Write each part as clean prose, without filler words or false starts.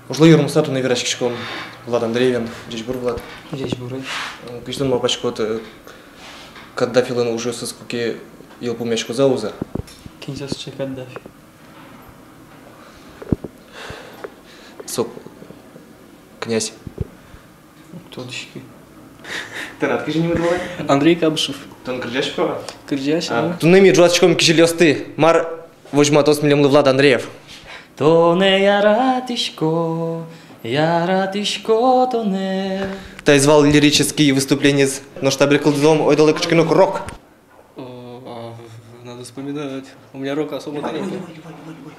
Ужлы юрмусату на верашкишком Влад Андреевен, здесь бур Влад. Здесь буры. Кыштан мапачкот Каддафилын уже соскуки елпу мячку зауза. Кинзас че Каддафи. Сок, князь. Кто дышки? Танат кижи не выдавай? Андрей Кабышев. Тон Крыжашкова? Крыжашкова. Тунными джуатчиком кижелёсты. Мар возьмат миллион Влад Андреев. Тоне яратишко, тоне. Ты звал лирические выступления на штабе Кылдзом, ой, далеко чекинок рок. Надо вспоминать. У меня рока особо-то нет.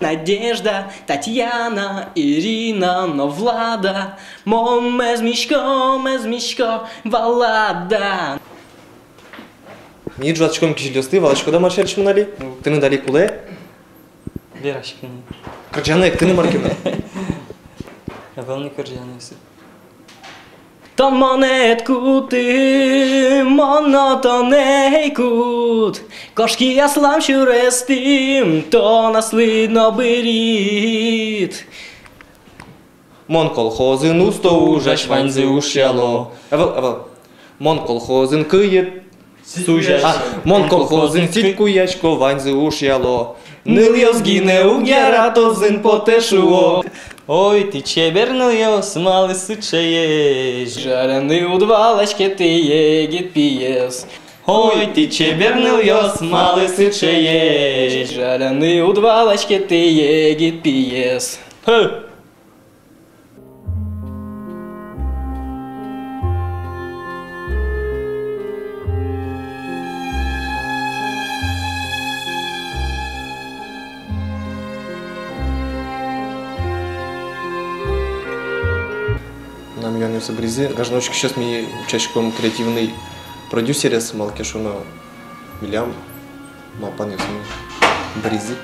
Надежда, Татьяна, Ирина, но Влада. Мом мезмишко, Валада. Ми джуатчиком кижелёсты, валачко да маршальчим нали? Ты надали куле? Верашки. Кырджанек, ты на маркина. Я был не кырджанesi. Ton monetkути, monotonejkut, Кошки яслам шурестим, то наслідно беріть. Мон колхозин усто ужаш ваньзы ушяло. Авал. Мон колхозин кыет сужаш. Мон колхозин ситкуячко ваньзы ушяло. Ныл йозгине угяратозин потешуо. Ой, ти чебернил йос, мали сычееш. Жареный удвалочке ты егет пиес. Ой, ти чебернил йос, мали сычееш. Жареный удвалочке ты егет пиес. Нам Йонюса Бризи. Гажночек сейчас ми участником креативный продюсер с Малкешуна Милям. Мапан Бризи.